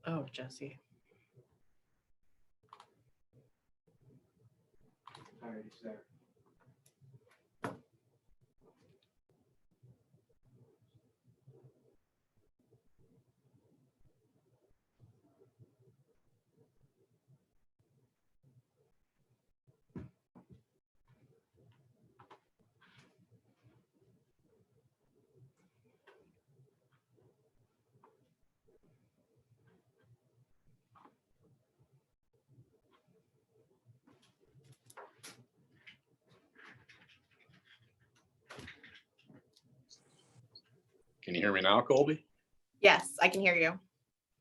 Oh, Jesse. Can you hear me now, Colby? Yes, I can hear you.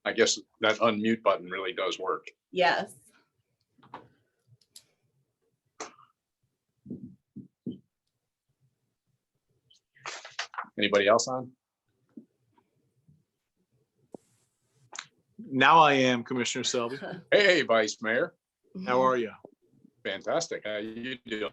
I guess that unmute button really does work. Yes. Anybody else on? Now I am, Commissioner Selby. Hey, Vice Mayor. How are you? Fantastic. How you doing?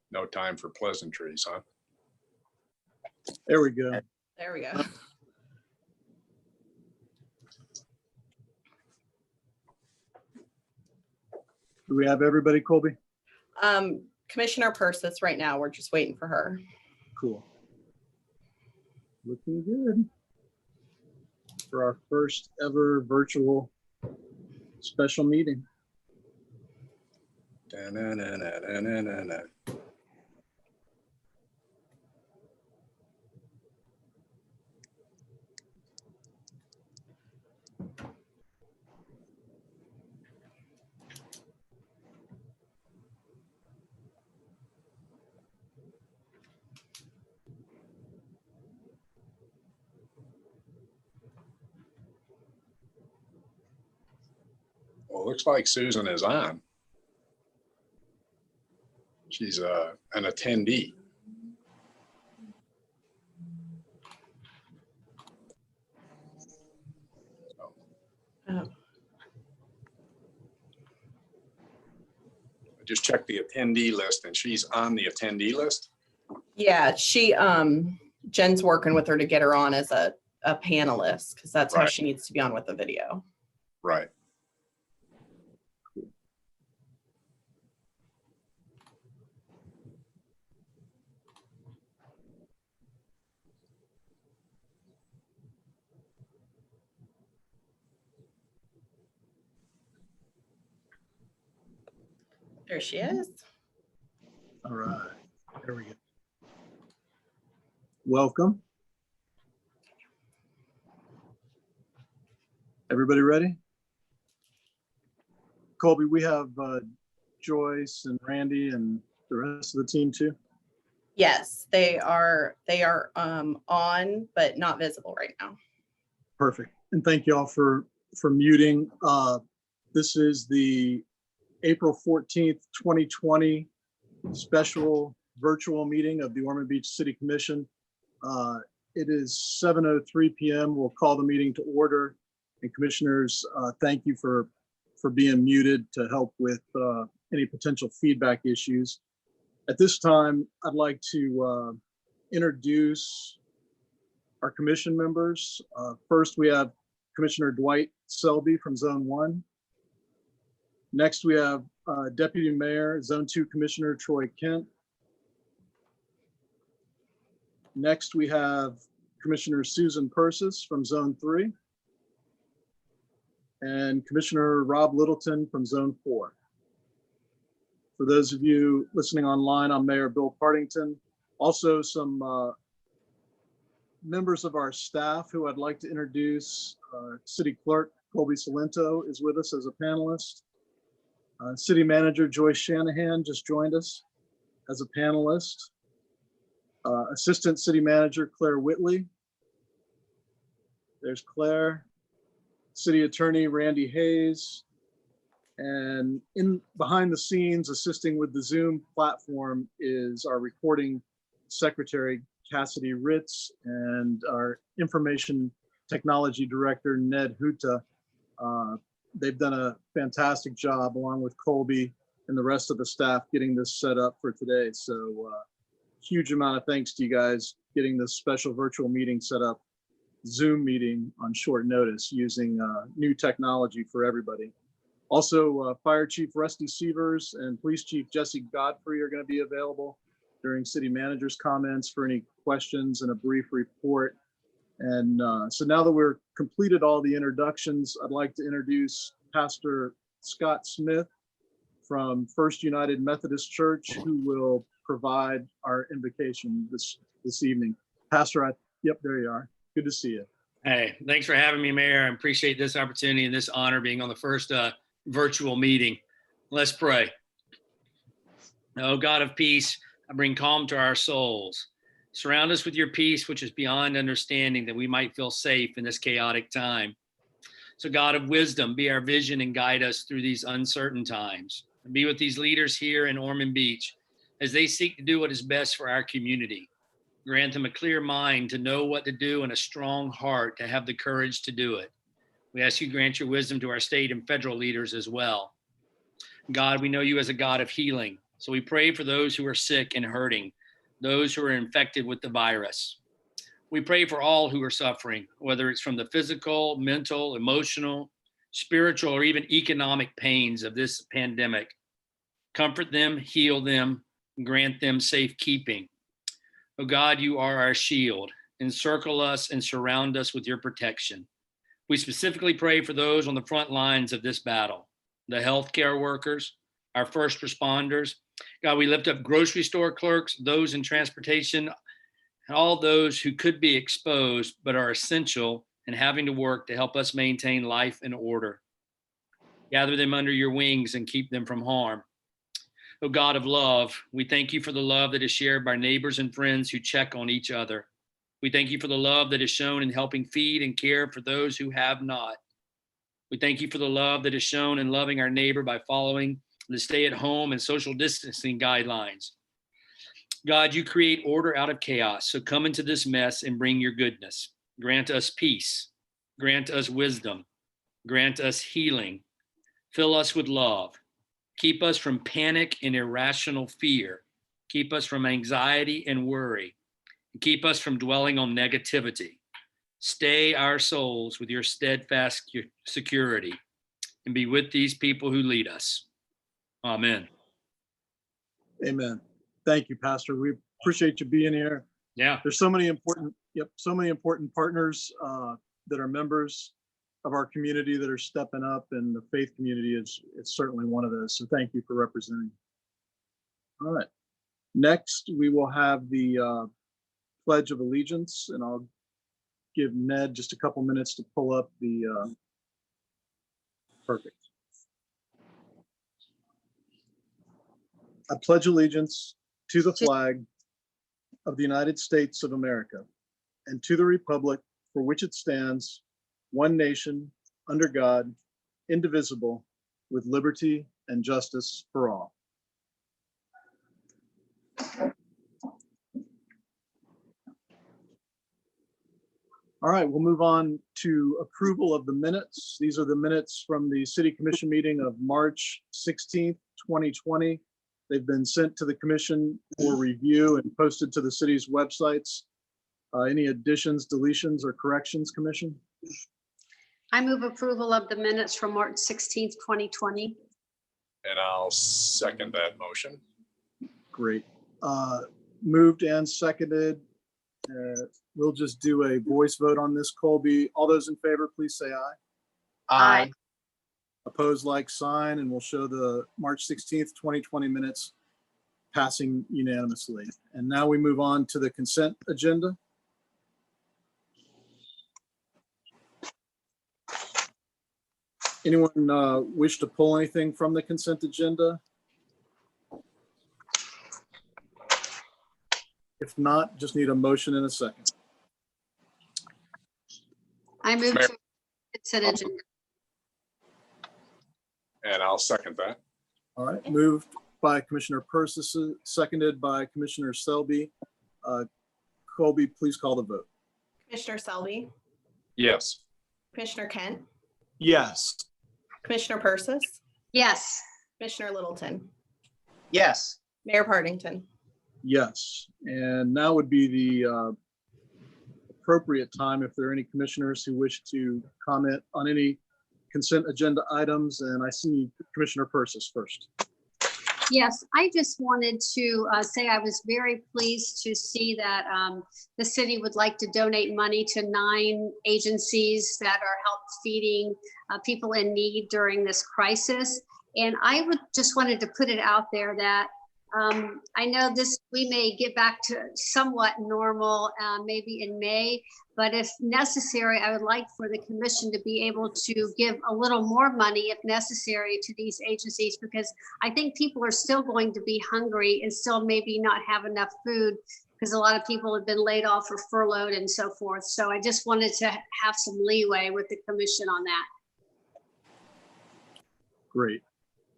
No time for pleasantries, huh? There we go. There we go. Do we have everybody, Colby? Commissioner Persis right now. We're just waiting for her. Cool. Looking good for our first ever virtual special meeting. Da-na-na-na-na-na-na. Well, it looks like Susan is on. She's an attendee. Oh. I just checked the attendee list and she's on the attendee list. Yeah, Jen's working with her to get her on as a panelist because that's how Right. she needs to be on with the video. Right. There she is. All right, there we go. Welcome. Everybody ready? Colby, we have Joyce and Randy and the rest of the team too. Yes, they are on, but not visible right now. Perfect. And thank you all for muting. This is the April 14th, 2020 special virtual meeting of the Ormond Beach City Commission. It is 7:03 p.m. We'll call the meeting to order. And commissioners, thank you for being muted to help with any potential feedback issues. At this time, I'd like to introduce our commission members. First, we have Commissioner Dwight Selby from Zone 1. Next, we have Deputy Mayor, Zone 2 Commissioner Troy Kent. Next, we have Commissioner Susan Persis from Zone 3. And Commissioner Rob Littleton from Zone 4. For those of you listening online, I'm Mayor Bill Partington. Also, some members of our staff who I'd like to introduce. City Clerk Colby Salento is with us as a panelist. City Manager Joyce Shanahan just joined us as a panelist. Assistant City Manager Claire Whitley. There's Claire. City Attorney Randy Hayes. And behind the scenes, assisting with the Zoom platform is our recording Secretary Cassidy Ritz and our Information Technology Director, Ned Huta. They've done a fantastic job along with Colby and the rest of the staff getting this set up for today. So huge amount of thanks to you guys getting this special virtual meeting set up, Zoom meeting on short notice using new technology for everybody. Also, Fire Chief Rusty Sievers and Police Chief Jesse Godfrey are going to be available during City Manager's comments for any questions and a brief report. And so now that we're completed all the introductions, I'd like to introduce Pastor Scott Smith from First United Methodist Church, who will provide our invocation this evening. Pastor, yep, there you are. Good to see you. Hey, thanks for having me, Mayor. I appreciate this opportunity and this honor being on the first virtual meeting. Let's pray. Oh, God of peace, I bring calm to our souls. Surround us with your peace, which is beyond understanding, that we might feel safe in this chaotic time. So, God of wisdom, be our vision and guide us through these uncertain times. And be with these leaders here in Ormond Beach as they seek to do what is best for our community. Grant them a clear mind to know what to do and a strong heart to have the courage to do it. We ask you grant your wisdom to our state and federal leaders as well. God, we know you as a God of healing. So we pray for those who are sick and hurting, those who are infected with the virus. We pray for all who are suffering, whether it's from the physical, mental, emotional, spiritual, or even economic pains of this pandemic. Comfort them, heal them, and grant them safekeeping. Oh God, you are our shield. Encircle us and surround us with your protection. We specifically pray for those on the front lines of this battle, the healthcare workers, our first responders. God, we lift up grocery store clerks, those in transportation, and all those who could be exposed but are essential in having to work to help us maintain life and order. Gather them under your wings and keep them from harm. Oh God of love, we thank you for the love that is shared by neighbors and friends who check on each other. We thank you for the love that is shown in helping feed and care for those who have not. We thank you for the love that is shown in loving our neighbor by following the stay-at-home and social distancing guidelines. God, you create order out of chaos, so come into this mess and bring your goodness. Grant us peace. Grant us wisdom. Grant us healing. Fill us with love. Keep us from panic and irrational fear. Keep us from anxiety and worry. Keep us from dwelling on negativity. Stay our souls with your steadfast security and be with these people who lead us. Amen. Amen. Thank you, Pastor. We appreciate you being here. Yeah. There's so many important, so many important partners that are members of our community that are stepping up, and the faith community is certainly one of those. So thank you for representing. All right. Next, we will have the Pledge of Allegiance, and I'll give Ned just a couple minutes to pull up the perfect. I pledge allegiance to the flag of the United States of America and to the republic for which it stands, one nation, under God, indivisible, with liberty and justice for all. All right, we'll move on to approval of the minutes. These are the minutes from the City Commission meeting of March 16th, 2020. They've been sent to the commission for review and posted to the city's websites. Any additions, deletions, or corrections, Commission? I move approval of the minutes from March 16th, 2020. And I'll second that motion. Great. Moved and seconded. We'll just do a voice vote on this. Colby, all those in favor, please say aye. Aye. Opposed, like sign, and we'll show the March 16th, 2020 minutes passing unanimously. And now we move on to the consent agenda. Anyone wish to pull anything from the consent agenda? If not, just need a motion in a second. I move to consent agenda. And I'll second that. All right, moved by Commissioner Persis, seconded by Commissioner Selby. Colby, please call the vote. Commissioner Selby, Yes. Commissioner Kent, Yes. Commissioner Persis, Yes. Commissioner Littleton, Yes. Mayor Partington. Yes, and now would be the appropriate time if there are any commissioners who wish to comment on any consent agenda items, and I see Commissioner Persis first. Yes, I just wanted to say I was very pleased to see that the city would like to donate money to 9 agencies that are help feeding people in need during this crisis. And I would just wanted to put it out there that I know we may get back to somewhat normal maybe in May, but if necessary, I would like for the commission to be able to give a little more money if necessary to these agencies, because I think people are still going to be hungry and still maybe not have enough food because a lot of people have been laid off or furloughed and so forth. So I just wanted to have some leeway with the commission on that. Great.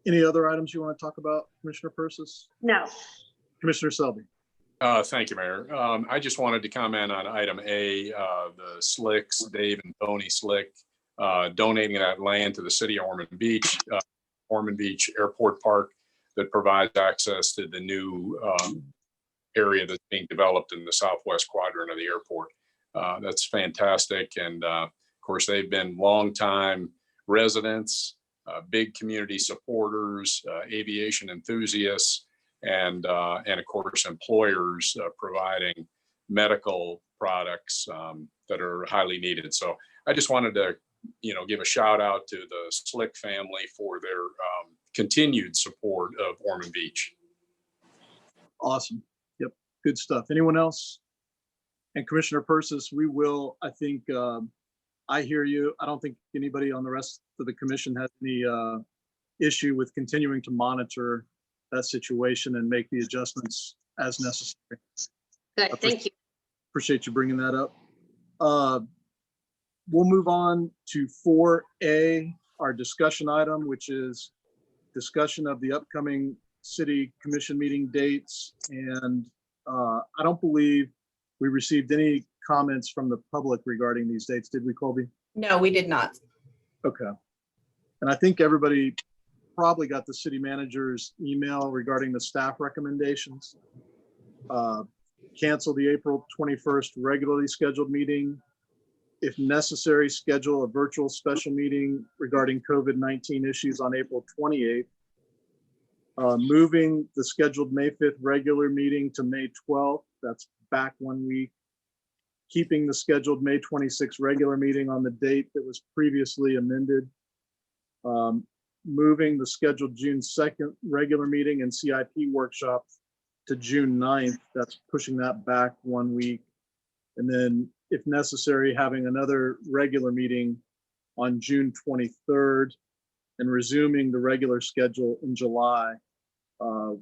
Any other items you want to talk about, Commissioner Persis? No. Commissioner Selby? Thank you, Mayor. I just wanted to comment on item A, the Slicks, Dave and Tony Slick, donating that land to the city of Ormond Beach Airport Park that provides access to the new area that's being developed in the southwest quadrant of the airport. That's fantastic. And of course, they've been longtime residents, big community supporters, aviation enthusiasts, and of course employers providing medical products that are highly needed. So I just wanted to, give a shout out to the Slick family for their continued support of Ormond Beach. Awesome. Yep. Good stuff. Anyone else? And Commissioner Persis, we will, I think, I hear you. I don't think anybody on the rest of the commission has any issue with continuing to monitor that situation and make the adjustments as necessary. Good, thank you. Appreciate you bringing that up. We'll move on to 4A, our discussion item, which is discussion of the upcoming city commission meeting dates. And I don't believe we received any comments from the public regarding these dates. Did we, Colby? No, we did not. Okay. And I think everybody probably got the city manager's email regarding the staff recommendations. Cancel the April 21st regularly scheduled meeting. If necessary, schedule a virtual special meeting regarding COVID-19 issues on April 28th. Moving the scheduled May 5th regular meeting to May 12th. That's back 1 week. Keeping the scheduled May 26th regular meeting on the date that was previously amended. Moving the scheduled June 2nd regular meeting and CIP workshop to June 9th. That's pushing that back 1 week. And then, if necessary, having another regular meeting on June 23rd and resuming the regular schedule in July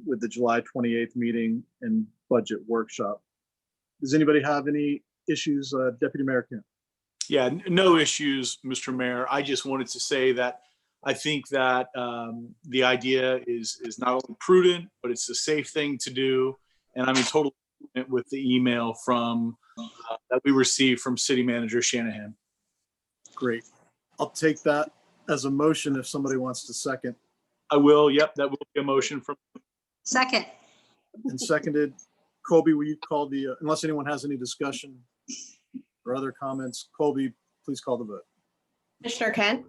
with the July 28th meeting and budget workshop. Does anybody have any issues, Deputy Mayor Kent? Yeah, no issues, Mr. Mayor. I just wanted to say that I think that the idea is not only prudent, but it's a safe thing to do. And I'm in total agreement with the email from that we received from City Manager Shanahan. Great. I'll take that as a motion if somebody wants to second. I will. Yep, that will be a motion from. Second. And seconded. Colby, will you call the, unless anyone has any discussion or other comments, Colby, please call the vote. Commissioner Kent,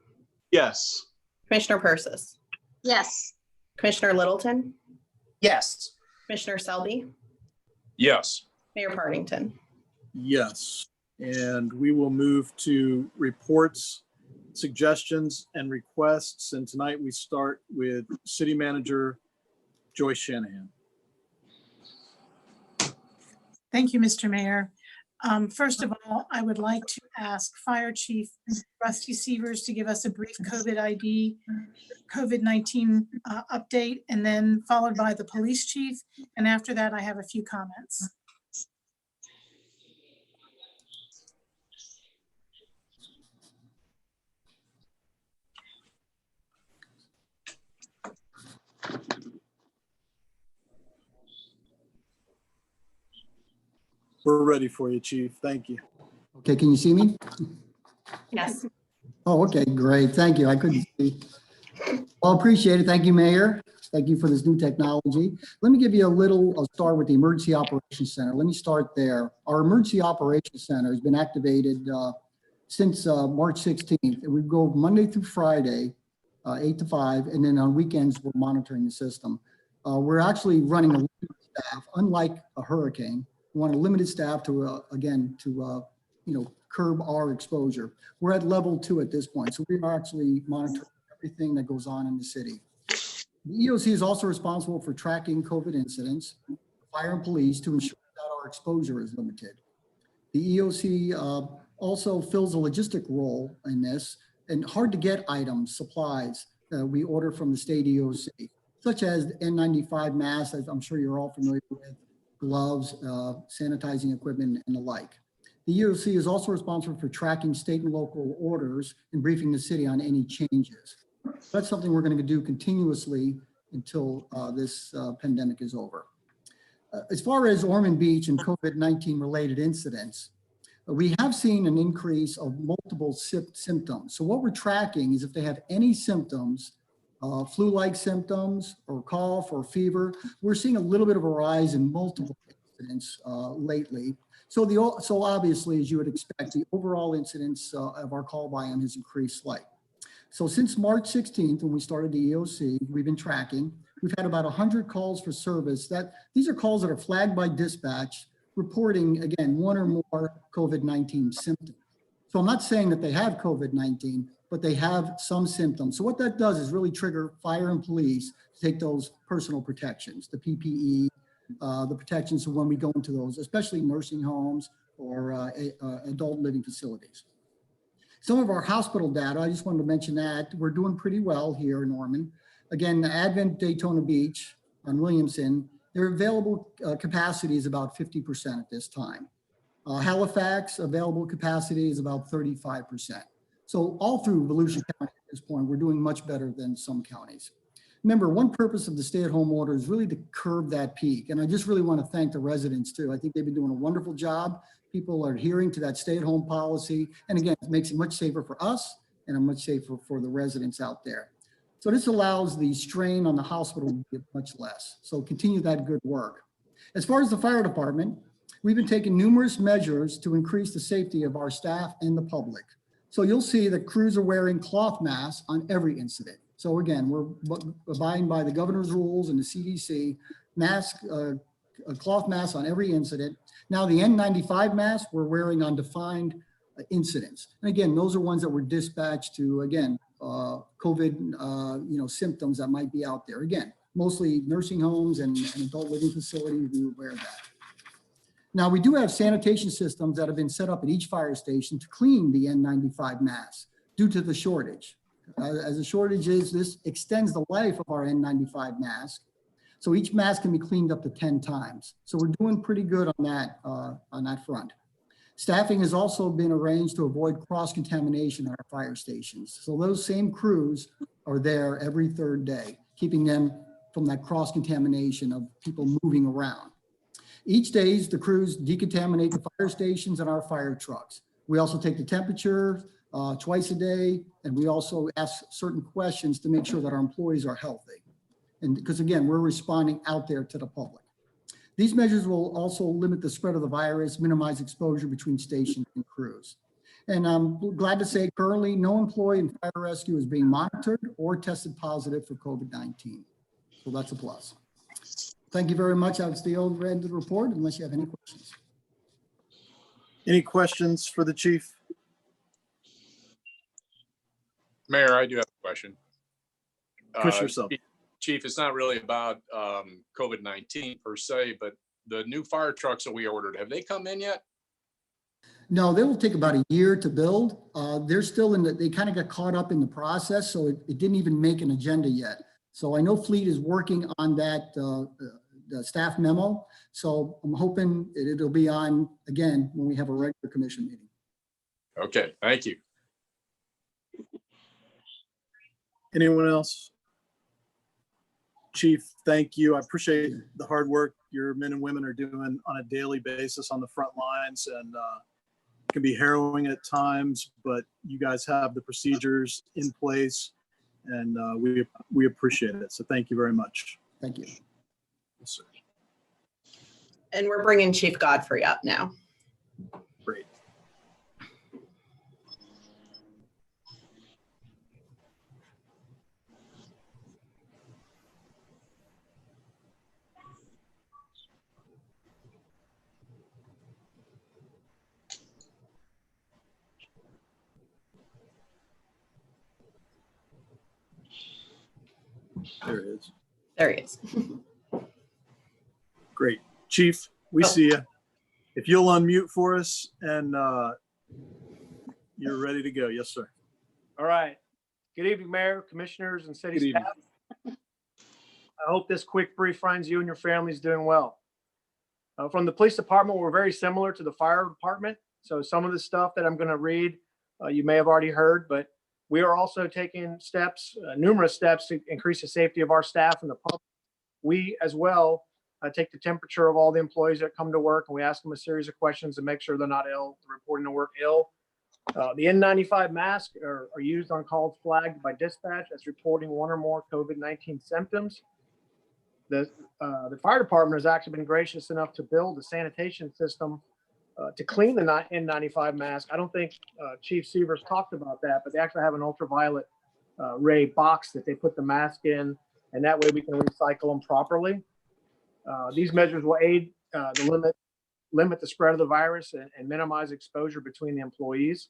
Yes. Commissioner Persis, Yes. Commissioner Littleton, Yes. Commissioner Selby, Yes. Mayor Partington. Yes. And we will move to reports, suggestions, and requests. And tonight we start with City Manager Joyce Shanahan. Thank you, Mr. Mayor. First of all, I would like to ask Fire Chief Rusty Severs to give us a brief COVID-19 update, and then followed by the police chief. And after that, I have a few comments. We're ready for you, Chief. Thank you. Okay, can you see me? Yes. Oh, okay, great. Thank you. I couldn't see. Well, appreciate it. Thank you, Mayor. Thank you for this new technology. Let me give you I'll start with the Emergency Operations Center. Let me start there. Our Emergency Operations Center has been activated since March 16th. We go Monday through Friday, 8 to 5, and then on weekends, we're monitoring the system. We're actually running a limited staff, unlike a hurricane. We want a limited staff to, curb our exposure. We're at level 2 at this point, so we are actually monitoring everything that goes on in the city. The EOC is also responsible for tracking COVID incidents, fire and police, to ensure that our exposure is limited. The EOC also fills a logistic role in this, and hard to get items, supplies we order from the state EOC, such as N95 masks, as I'm sure you're all familiar with, gloves, sanitizing equipment, and the like. The EOC is also responsible for tracking state and local orders and briefing the city on any changes. That's something we're going to do continuously until this pandemic is over. As far as Ormond Beach and COVID-19 related incidents, we have seen an increase of multiple symptoms. So what we're tracking is if they have any symptoms, flu-like symptoms or cough or fever, we're seeing a little bit of a rise in multiple incidents lately. So obviously, as you would expect, the overall incidence of our call volume has increased slightly. So since March 16th, when we started the EOC, we've been tracking. We've had about 100 calls for service. These are calls that are flagged by dispatch, reporting, again, one or more COVID-19 symptoms. So I'm not saying that they have COVID-19, but they have some symptoms. So what that does is really trigger fire and police to take those personal protections, the PPE, the protections of when we go into those, especially nursing homes or adult living facilities. Some of our hospital data, I just wanted to mention that we're doing pretty well here in Ormond. Again, the Advent Daytona Beach on Williamson, their available capacity is about 50% at this time. Halifax available capacity is about 35%. So all through Volusia County at this point, we're doing much better than some counties. Remember, one purpose of the stay-at-home order is really to curb that peak. And I just really want to thank the residents too. I think they've been doing a wonderful job. People are adhering to that stay-at-home policy. And again, it makes it much safer for us and much safer for the residents out there. So this allows the strain on the hospital to be much less. So continue that good work. As far as the fire department, we've been taking numerous measures to increase the safety of our staff and the public. So you'll see that crews are wearing cloth masks on every incident. So again, we're abiding by the governor's rules and the CDC, cloth masks on every incident. Now the N95 masks we're wearing on defined incidents. And again, those are ones that were dispatched to, again, COVID symptoms that might be out there. Again, mostly nursing homes and adult living facilities, we wear that. Now we do have sanitation systems that have been set up at each fire station to clean the N95 masks due to the shortage. As the shortage is, this extends the life of our N95 mask. So each mask can be cleaned up to 10 times. So we're doing pretty good on that front. Staffing has also been arranged to avoid cross-contamination at our fire stations. So those same crews are there every third day, keeping them from that cross-contamination of people moving around. Each day, the crews decontaminate the fire stations and our fire trucks. We also take the temperature twice a day, and we also ask certain questions to make sure that our employees are healthy. And because again, we're responding out there to the public. These measures will also limit the spread of the virus, minimize exposure between stations and crews. And I'm glad to say currently no employee in fire rescue is being monitored or tested positive for COVID-19. So that's a plus. Thank you very much. That's the end of the report, unless you have any questions. Any questions for the chief? Mayor, I do have a question. Push yourself. Chief, it's not really about COVID-19 per se, but the new fire trucks that we ordered, have they come in yet? No, they will take about a year to build. They're still they kind of got caught up in the process, so it didn't even make an agenda yet. So I know Fleet is working on that the staff memo. So I'm hoping it'll be on again when we have a regular commission meeting. Okay, thank you. Anyone else? Chief, thank you. I appreciate the hard work your men and women are doing on a daily basis on the front lines, and it can be harrowing at times, but you guys have the procedures in place, and we appreciate it. So thank you very much. Thank you. Yes, sir. And we're bringing Chief Godfrey up now. Great. There it is. There he is. Great. Chief, we see you. If you'll unmute for us, and you're ready to go. Yes, sir. All right. Good evening, Mayor, Commissioners, and City Good evening. staff. I hope this quick brief finds you and your families doing well. From the police department, we're very similar to the fire department. So some of the stuff that I'm going to read, you may have already heard, but we are also taking steps, numerous steps to increase the safety of our staff and the public. We as well take the temperature of all the employees that come to work, and we ask them a series of questions to make sure they're not ill, reporting to work ill. The N95 masks are used on calls flagged by dispatch as reporting one or more COVID-19 symptoms. The fire department has actually been gracious enough to build a sanitation system to clean the N95 mask. I don't think Chief Severs talked about that, but they actually have an ultraviolet ray box that they put the mask in, and that way we can recycle them properly. These measures will aid to limit the spread of the virus and minimize exposure between the employees.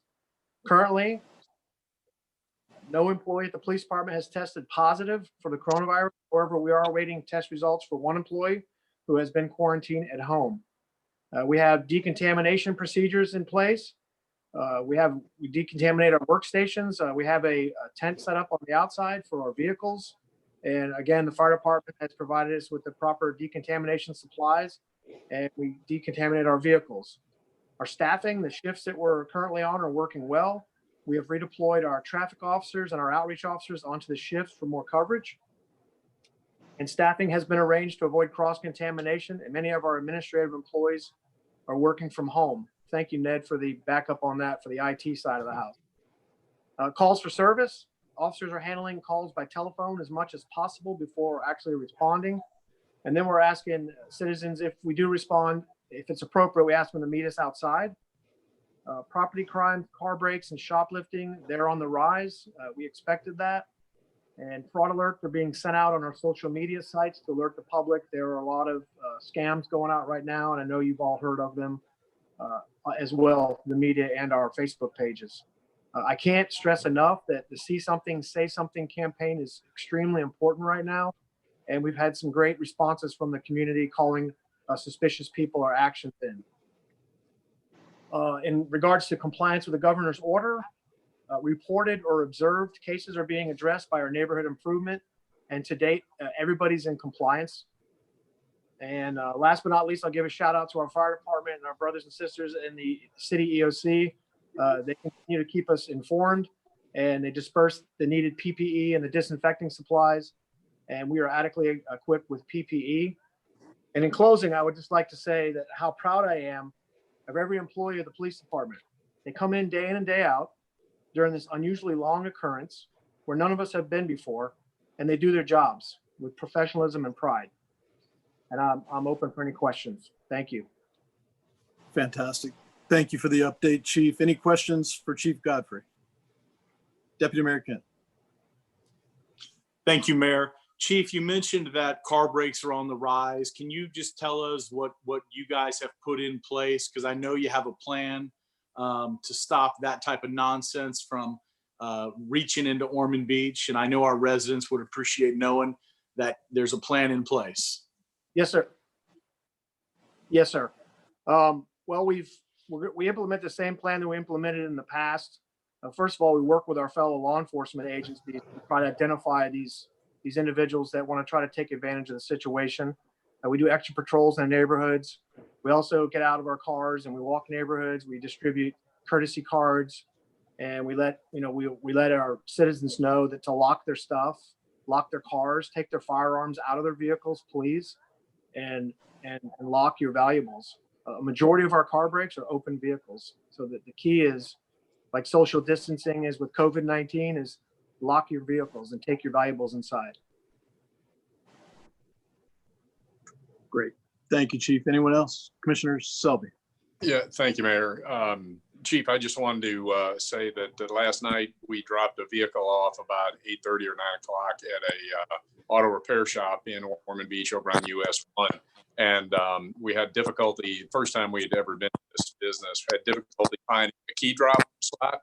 Currently, no employee at the police department has tested positive for the coronavirus. However, we are awaiting test results for one employee who has been quarantined at home. We have decontamination procedures in place. We decontaminate our workstations. We have a tent set up on the outside for our vehicles. And again, the fire department has provided us with the proper decontamination supplies, and we decontaminate our vehicles. Our staffing, the shifts that we're currently on are working well. We have redeployed our traffic officers and our outreach officers onto the shifts for more coverage. And staffing has been arranged to avoid cross-contamination, and many of our administrative employees are working from home. Thank you, Ned, for the backup on that for the IT side of the house. Calls for service. Officers are handling calls by telephone as much as possible before actually responding. And then we're asking citizens, if we do respond, if it's appropriate, we ask them to meet us outside. Property crime, car breaks, and shoplifting, they're on the rise. We expected that. And fraud alerts are being sent out on our social media sites to alert the public. There are a lot of scams going out right now, and I know you've all heard of them as well, the media and our Facebook pages. I can't stress enough that the See Something, Say Something campaign is extremely important right now. And we've had some great responses from the community calling suspicious people or actions in. In regards to compliance with the governor's order, reported or observed cases are being addressed by our neighborhood improvement. And to date, everybody's in compliance. And last but not least, I'll give a shout out to our fire department and our brothers and sisters in the city EOC. They continue to keep us informed, and they disperse the needed PPE and the disinfecting supplies. And we are adequately equipped with PPE. And in closing, I would just like to say that how proud I am of every employee of the police department. They come in and day out during this unusually long occurrence where none of us have been before, and they do their jobs with professionalism and pride. And I'm open for any questions. Thank you. Fantastic. Thank you for the update, Chief. Any questions for Chief Godfrey? Deputy Mayor Kent. Thank you, Mayor. Chief, you mentioned that car breaks are on the rise. Can you just tell us what you guys have put in place? Because I know you have a plan to stop that type of nonsense from reaching into Ormond Beach. And I know our residents would appreciate knowing that there's a plan in place. Yes, sir. Yes, sir. Well, we implement the same plan that we implemented in the past. First of all, we work with our fellow law enforcement agencies to try to identify these individuals that want to try to take advantage of the situation. We do extra patrols in the neighborhoods. We also get out of our cars and we walk neighborhoods. We distribute courtesy cards, and we let our citizens know that to lock their stuff, lock their cars, take their firearms out of their vehicles, please. and lock your valuables. A majority of our car brakes are open vehicles. So that the key is, like social distancing is with COVID-19, is lock your vehicles and take your valuables inside. Great. Thank you, Chief. Anyone else? Commissioner Selby. Yeah, thank you, Mayor. Chief, I just wanted to say that last night we dropped a vehicle off about 8:30 or 9 o'clock at a auto repair shop in Ormond Beach over on US 1. And we had difficulty, first time we had ever been in this business, had difficulty finding a key drop slot.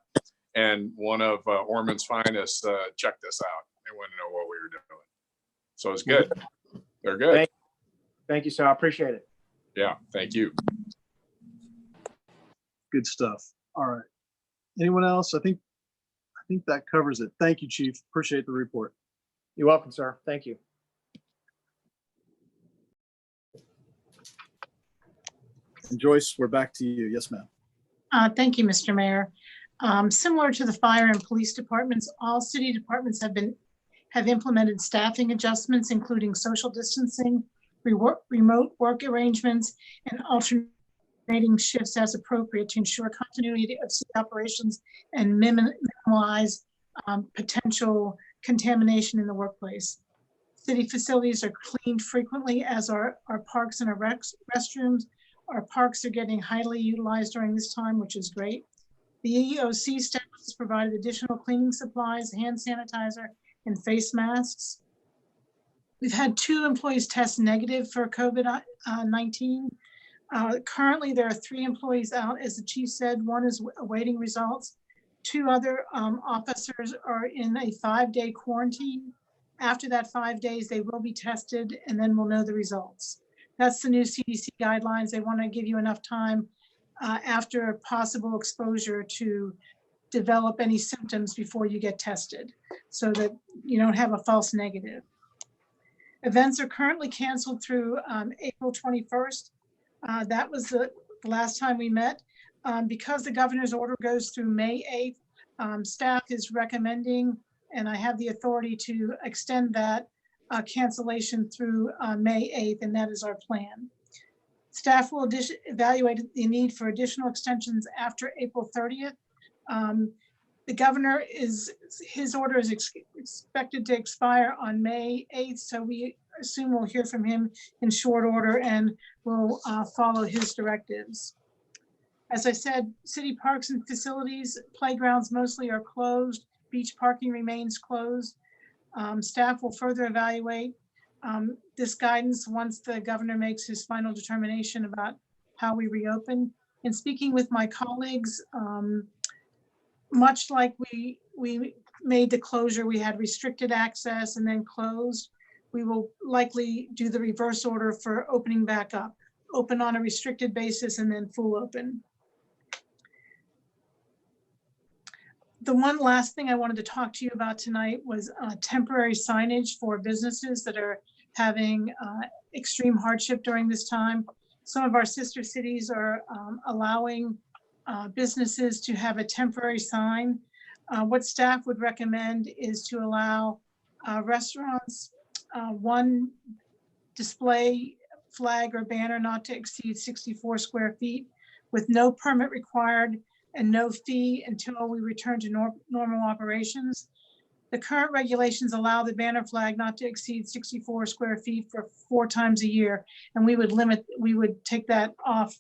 And one of Ormond's finest checked us out. They wanted to know what we were doing. So it's good. They're good. Thank you, sir. I appreciate it. Yeah, thank you. Good stuff. All right. Anyone else? I think that covers it. Thank you, Chief. Appreciate the report. You're welcome, sir. Thank you. And Joyce, we're back to you. Yes, ma'am. Thank you, Mr. Mayor. Similar to the fire and police departments, all city departments have implemented staffing adjustments, including social distancing, remote work arrangements, and alternating shifts as appropriate to ensure continuity of city operations and minimize potential contamination in the workplace. City facilities are cleaned frequently, as are our parks and our restrooms. Our parks are getting highly utilized during this time, which is great. The EOC staff has provided additional cleaning supplies, hand sanitizer, and face masks. We've had 2 employees test negative for COVID-19. Currently, there are 3 employees out, as the chief said. 1 is awaiting results. 2 other officers are in a 5-day quarantine. After that 5 days, they will be tested, and then we'll know the results. That's the new CDC guidelines. They want to give you enough time after possible exposure to develop any symptoms before you get tested, so that you don't have a false negative. Events are currently canceled through April 21st. That was the last time we met. Because the governor's order goes through May 8th, staff is recommending, and I have the authority to extend that cancellation through May 8th, and that is our plan. Staff will evaluate the need for additional extensions after April 30th. The governor his order is expected to expire on May 8th, so we assume we'll hear from him in short order, and we'll follow his directives. As I said, city parks and facilities, playgrounds mostly are closed. Beach parking remains closed. Staff will further evaluate this guidance once the governor makes his final determination about how we reopen. In speaking with my colleagues, much like we made the closure, we had restricted access and then closed. We will likely do the reverse order for opening back up, open on a restricted basis and then full open. The one last thing I wanted to talk to you about tonight was temporary signage for businesses that are having extreme hardship during this time. Some of our sister cities are allowing businesses to have a temporary sign. What staff would recommend is to allow restaurants 1 display flag or banner not to exceed 64 square feet with no permit required and no fee until we return to normal operations. The current regulations allow the banner flag not to exceed 64 square feet for 4 times a year, and we would take that off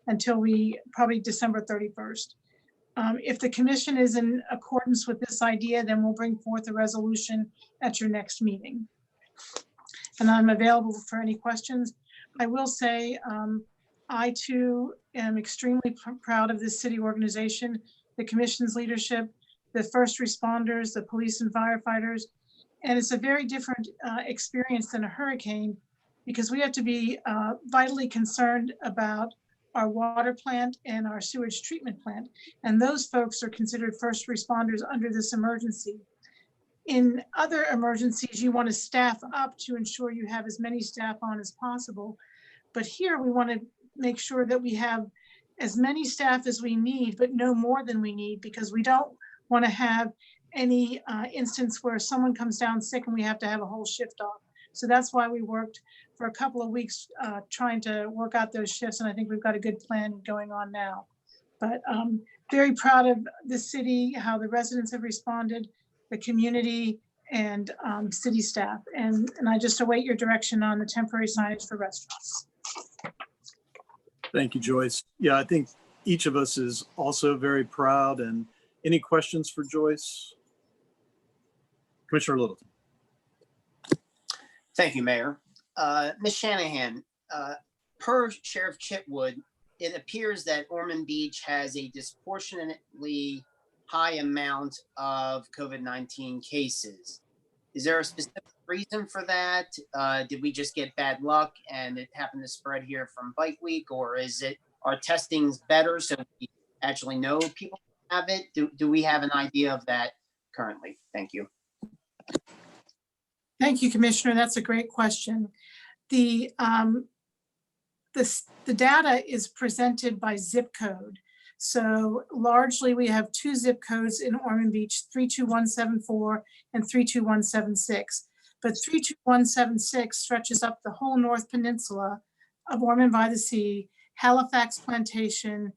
until probably December 31st. If the commission is in accordance with this idea, then we'll bring forth a resolution at your next meeting. And I'm available for any questions. I will say, I too am extremely proud of this city organization, the commission's leadership, the first responders, the police and firefighters. And it's a very different experience than a hurricane, because we have to be vitally concerned about our water plant and our sewage treatment plant. And those folks are considered first responders under this emergency. In other emergencies, you want to staff up to ensure you have as many staff on as possible. But here we want to make sure that we have as many staff as we need, but no more than we need, because we don't want to have any instance where someone comes down sick and we have to have a whole shift off. So that's why we worked for a couple of weeks trying to work out those shifts, and I think we've got a good plan going on now. But very proud of the city, how the residents have responded, the community, and city staff. And I just await your direction on the temporary signage for restaurants. Thank you, Joyce. Yeah, I think each of us is also very proud. And any questions for Joyce? Commissioner Littleton. Thank you, Mayor. Ms. Shanahan, per Sheriff Chitwood, it appears that Ormond Beach has a disproportionately high amount of COVID-19 cases. Is there a specific reason for that? Did we just get bad luck and it happened to spread here from Bike Week, or is it our testing's better so we actually know people have it? Do we have an idea of that currently? Thank you. Thank you, Commissioner. That's a great question. The data is presented by zip code. So largely we have 2 zip codes in Ormond Beach, 32174 and 32176. But 32176 stretches up the whole North Peninsula of Ormond by the Sea, Halifax Plantation,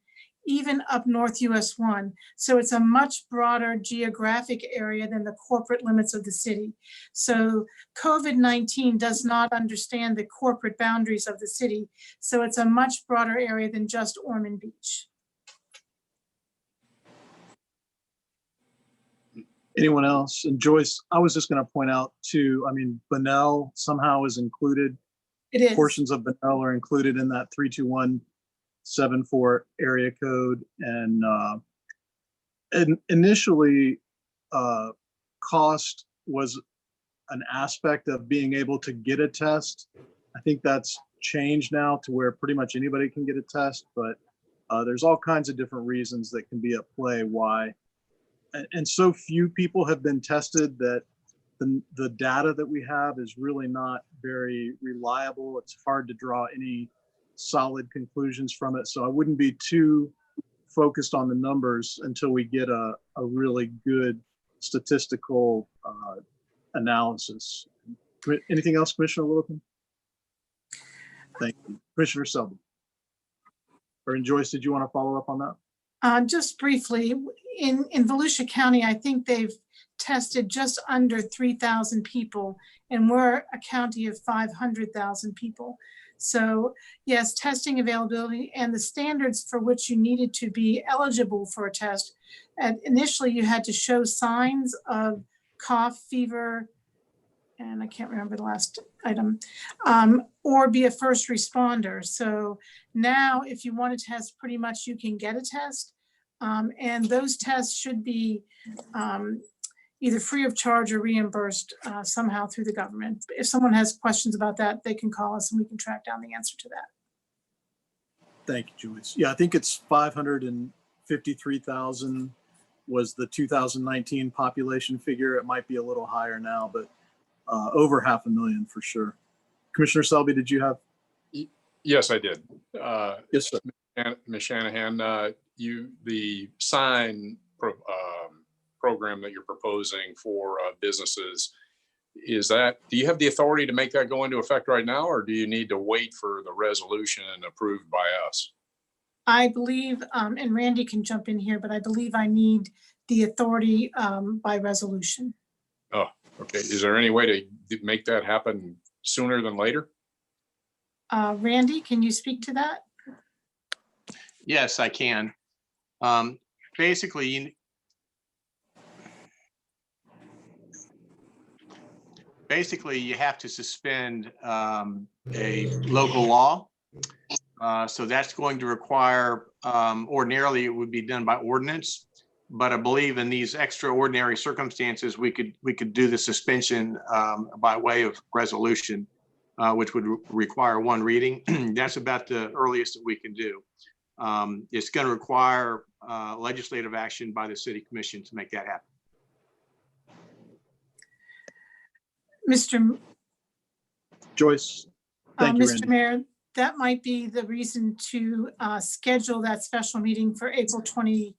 even up North US 1. So it's a much broader geographic area than the corporate limits of the city. So COVID-19 does not understand the corporate boundaries of the city. So it's a much broader area than just Ormond Beach. Anyone else? And Joyce, I was just going to point out too, I mean, Bunnell somehow is included. It is. Portions of Bunnell are included in that 32174 area code. And initially, cost was an aspect of being able to get a test. I think that's changed now to where pretty much anybody can get a test, but there's all kinds of different reasons that can be at play why. And so few people have been tested that the data that we have is really not very reliable. It's hard to draw any solid conclusions from it. So I wouldn't be too focused on the numbers until we get a really good statistical analysis. Anything else, Commissioner Littleton? Thank you. Commissioner Selby. Or Joyce, did you want to follow up on that? Just briefly, in Volusia County, I think they've tested just under 3,000 people, and we're a county of 500,000 people. So yes, testing availability and the standards for which you needed to be eligible for a test. Initially, you had to show signs of cough, fever, and I can't remember the last item, or be a first responder. So now if you want to test, pretty much you can get a test. And those tests should be either free of charge or reimbursed somehow through the government. If someone has questions about that, they can call us and we can track down the answer to that. Thank you, Joyce. Yeah, I think it's 553,000 was the 2019 population figure. It might be a little higher now, but over 500,000 for sure. Commissioner Selby, did you have? Yes, I did. Yes, sir. Ms. Shanahan, the sign program that you're proposing for businesses, do you have the authority to make that go into effect right now, or do you need to wait for the resolution approved by us? I believe, and Randy can jump in here, but I believe I need the authority by resolution. Oh, okay. Is there any way to make that happen sooner than later? Randy, can you speak to that? Yes, I can. Basically, you have to suspend a local law. So that's going to require, ordinarily it would be done by ordinance, but I believe in these extraordinary circumstances, we could do the suspension by way of resolution, which would require one reading. That's about the earliest that we can do. It's going to require legislative action by the City Commission to make that happen. Joyce, thank you, Randy. Mr. Mayor, that might be the reason to schedule that special meeting for April 28th,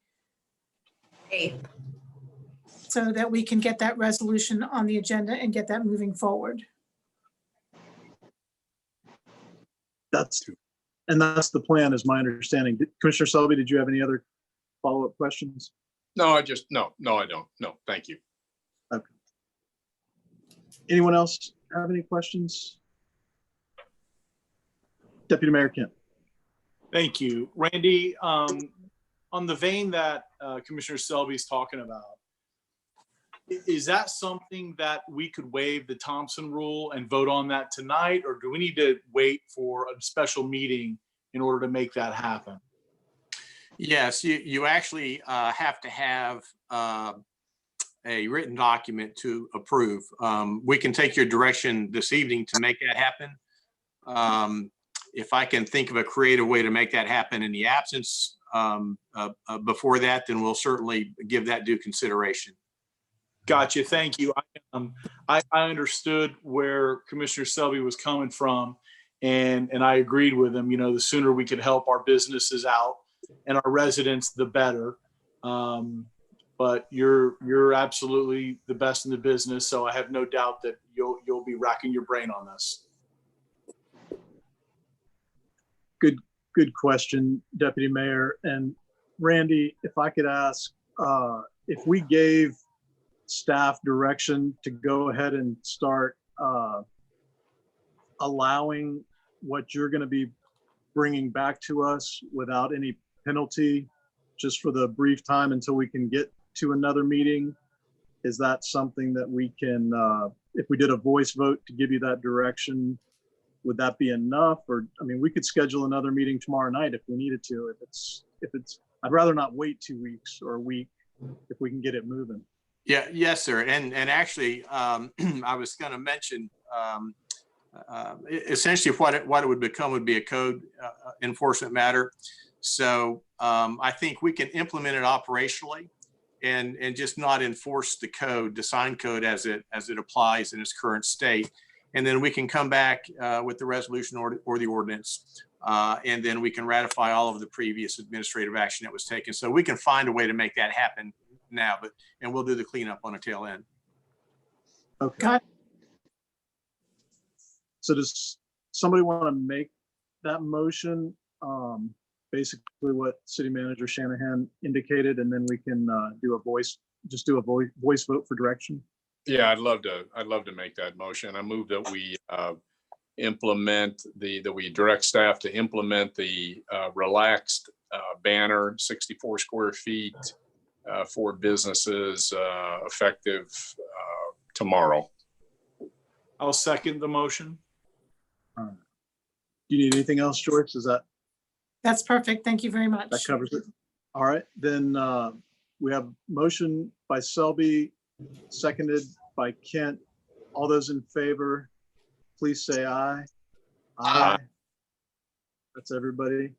so that we can get that resolution on the agenda and get that moving forward. That's the plan, is my understanding. Commissioner Selby, did you have any other follow-up questions? No, I don't. No, thank you. Okay. Anyone else have any questions? Deputy Mayor Kent. Thank you. Randy, on the vein that Commissioner Selby's talking about, is that something that we could waive the Thompson rule and vote on that tonight, or do we need to wait for a special meeting in order to make that happen? Yes, you actually have to have a written document to approve. We can take your direction this evening to make that happen. If I can think of a creative way to make that happen in the absence before that, then we'll certainly give that due consideration. Gotcha. Thank you. I understood where Commissioner Selby was coming from, and I agreed with him. You know, the sooner we could help our businesses out and our residents, the better. But you're absolutely the best in the business, so I have no doubt that you'll be racking your brain on this. Good question, Deputy Mayor. And Randy, if I could ask, if we gave staff direction to go ahead and start allowing what you're going to be bringing back to us without any penalty, just for the brief time until we can get to another meeting, is that something that we can, if we did a voice vote to give you that direction, would that be enough? Or, I mean, we could schedule another meeting tomorrow night if we needed to. If it's, I'd rather not wait 2 weeks or a week if we can get it moving. Yeah, yes, sir. And actually, I was going to mention, essentially what it would become would be a code enforcement matter. So I think we can implement it operationally and just not enforce the code, the sign code as it applies in its current state. And then we can come back with the resolution or the ordinance, and then we can ratify all of the previous administrative action that was taken. So we can find a way to make that happen now, and we'll do the cleanup on the tail end. Okay. So does somebody want to make that motion? Basically what City Manager Shanahan indicated, and then we can do a voice vote for direction. Yeah, I'd love to make that motion. I move that we we direct staff to implement the relaxed banner, 64 square feet for businesses effective tomorrow. I'll second the motion. Do you need anything else, Joyce? That's perfect. Thank you very much. That covers it? All right, then we have motion by Selby, seconded by Kent. All those in favor, please say aye. Aye. That's everybody.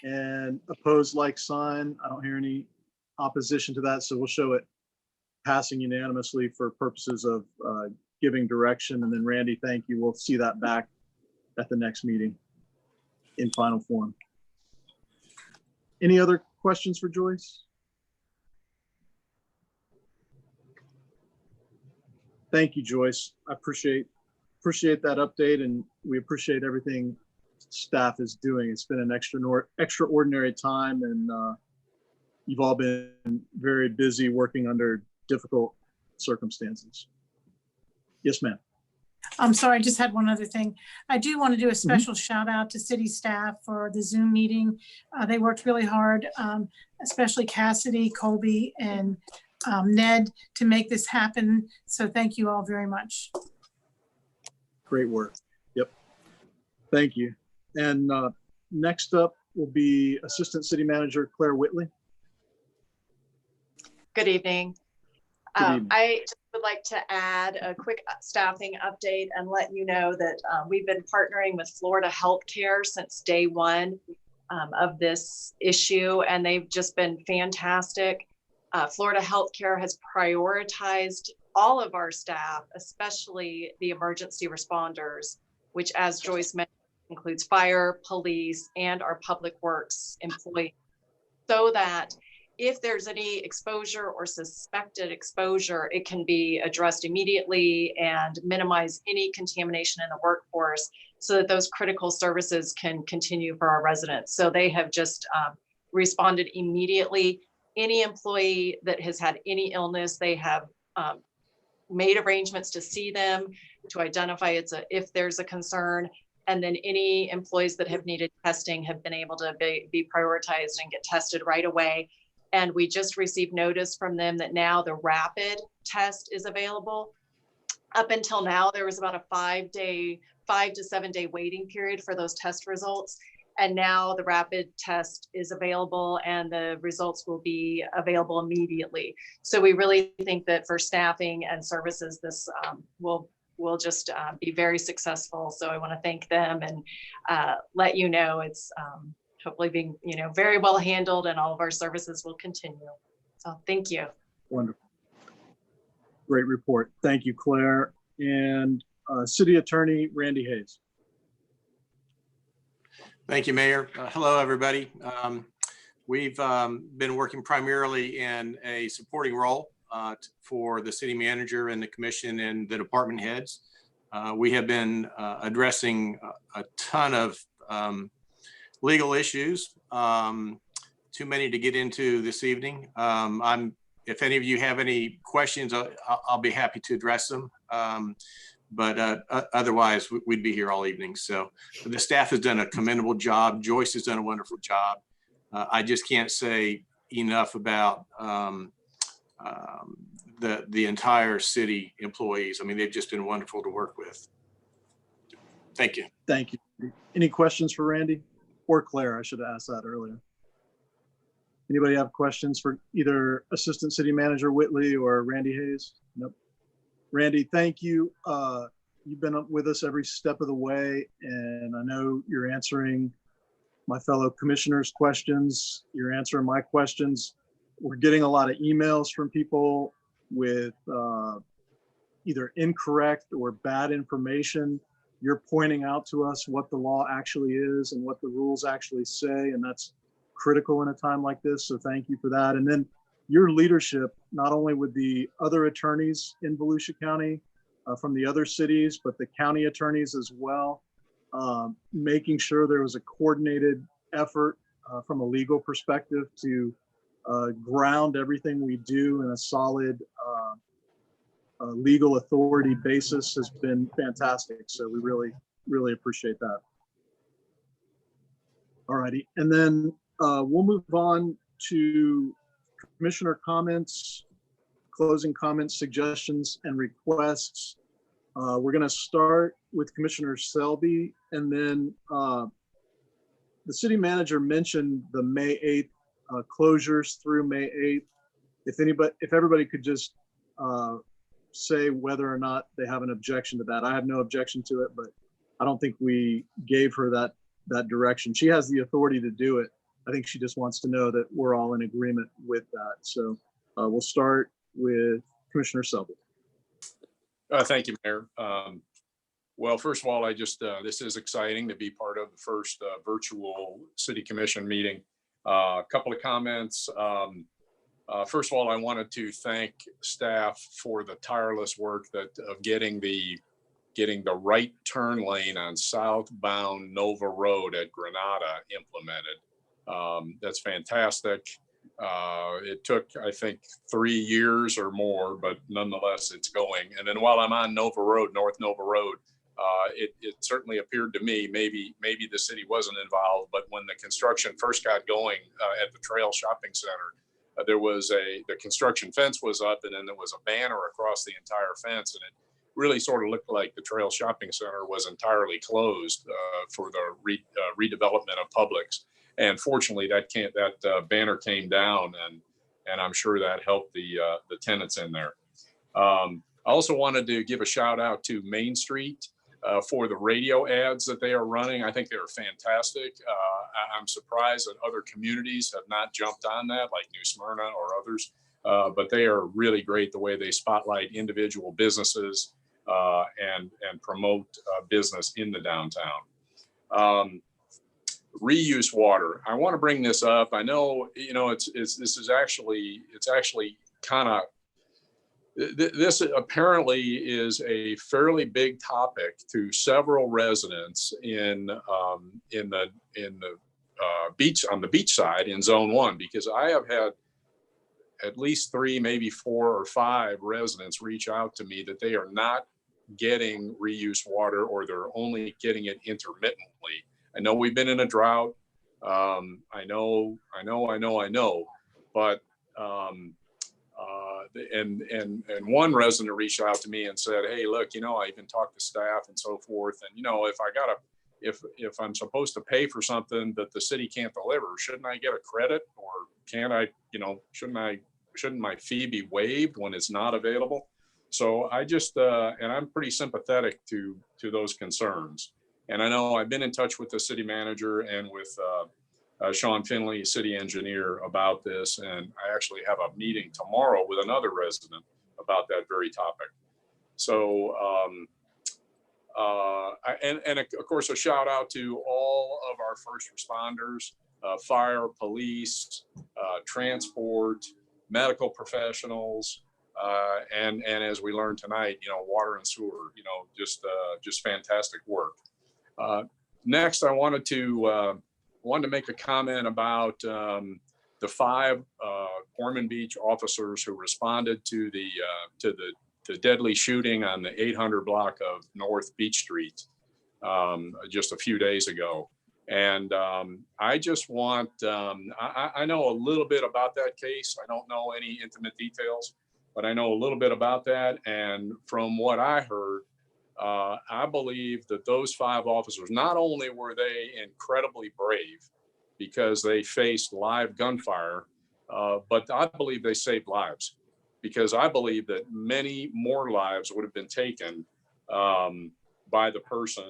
And opposed, like sign. I don't hear any opposition to that, so we'll show it passing unanimously for purposes of giving direction. And then Randy, thank you. We'll see that back at the next meeting in final form. Any other questions for Joyce? Thank you, Joyce. I appreciate that update, and we appreciate everything staff is doing. It's been an extraordinary time, and you've all been very busy working under difficult circumstances. Yes, ma'am. I'm sorry, I just had one other thing. I do want to do a special shout out to city staff for the Zoom meeting. They worked really hard, especially Cassidy, Colby, and Ned, to make this happen. So thank you all very much. Great work. Yep. Thank you. And next up will be Assistant City Manager Claire Whitley. Good evening. I just would like to add a quick staffing update and let you know that we've been partnering with Florida Healthcare since day one of this issue, and they've just been fantastic. Florida Healthcare has prioritized all of our staff, especially the emergency responders, which, as Joyce mentioned, includes fire, police, and our public works employees, so that if there's any exposure or suspected exposure, it can be addressed immediately and minimize any contamination in the workforce so that those critical services can continue for our residents. So they have just responded immediately. Any employee that has had any illness, they have made arrangements to see them, to identify if there's a concern. And then any employees that have needed testing have been able to be prioritized and get tested right away. And we just received notice from them that now the rapid test is available. Up until now, there was about a 5 to 7 day waiting period for those test results. And now the rapid test is available and the results will be available immediately. So we really think that for staffing and services, this will just be very successful. So I want to thank them and let you know it's hopefully being, very well handled, and all of our services will continue. So thank you. Wonderful. Great report. Thank you, Claire. And City Attorney Randy Hayes. Thank you, Mayor. Hello, everybody. We've been working primarily in a supporting role for the city manager and the commission and the department heads. We have been addressing a ton of legal issues, too many to get into this evening. If any of you have any questions, I'll be happy to address them. But otherwise, we'd be here all evening. So the staff has done a commendable job. Joyce has done a wonderful job. I just can't say enough about the entire city employees. I mean, they've just been wonderful to work with. Thank you. Thank you. Any questions for Randy or Claire? I should have asked that earlier. Anybody have questions for either Assistant City Manager Whitley or Randy Hayes? Nope. Randy, thank you. You've been with us every step of the way, and I know you're answering my fellow commissioners' questions. You're answering my questions. We're getting a lot of emails from people with either incorrect or bad information. You're pointing out to us what the law actually is and what the rules actually say, and that's critical in a time like this. So thank you for that. And then your leadership, not only with the other attorneys in Volusia County from the other cities, but the county attorneys as well, making sure there was a coordinated effort from a legal perspective to ground everything we do in a solid legal authority basis has been fantastic. So we really, really appreciate that. All righty. And then we'll move on to commissioner comments, closing comments, suggestions, and requests. We're going to start with Commissioner Selby, and then the city manager mentioned the May 8th closures through May 8th. If everybody could just say whether or not they have an objection to that. I have no objection to it, but I don't think we gave her that direction. She has the authority to do it. I think she just wants to know that we're all in agreement with that. So we'll start with Commissioner Selby. Thank you, Mayor. Well, first of all, this is exciting to be part of the first virtual city commission meeting. A couple of comments. First of all, I wanted to thank staff for the tireless work of getting the right turn lane on southbound Nova Road at Granada implemented. That's fantastic. It took, I think, 3 years or more, but nonetheless, it's going. And then while I'm on Nova Road, North Nova Road, it certainly appeared to me, maybe the city wasn't involved, but when the construction first got going at the Trail Shopping Center, the construction fence was up, and then there was a banner across the entire fence, and it really sort of looked like the Trail Shopping Center was entirely closed for the redevelopment of Publix. And fortunately, that banner came down, and I'm sure that helped the tenants in there. I also wanted to give a shout out to Main Street for the radio ads that they are running. I think they are fantastic. I'm surprised that other communities have not jumped on that, like New Smyrna or others, but they are really great the way they spotlight individual businesses and promote business in the downtown. reuse water. I want to bring this up. I know, this is actually kind of, this apparently is a fairly big topic to several residents in the beach, on the beach side in Zone 1, because I have had at least 3, maybe 4 or 5 residents reach out to me that they are not getting reuse water, or they're only getting it intermittently. I know we've been in a drought. I know, but and one resident reached out to me and said, "Hey, look, I even talked to staff and so forth, and if I'm supposed to pay for something that the city can't deliver, shouldn't I get a credit, or can't I, shouldn't my fee be waived when it's not available?" So I just, and I'm pretty sympathetic to those concerns. And I know I've been in touch with the city manager and with Sean Finley, city engineer, about this. And I actually have a meeting tomorrow with another resident about that very topic. So, and of course, a shout out to all of our first responders, fire, police, transport, medical professionals, and as we learned tonight, water and sewer, just fantastic work. Next, I wanted to make a comment about the 5 Ormond Beach officers who responded to the deadly shooting on the 800 block of North Beach Street just a few days ago. And I just want, I know a little bit about that case. I don't know any intimate details, but I know a little bit about that. And from what I heard, I believe that those 5 officers, not only were they incredibly brave because they faced live gunfire, but I believe they saved lives, because I believe that many more lives would have been taken by the person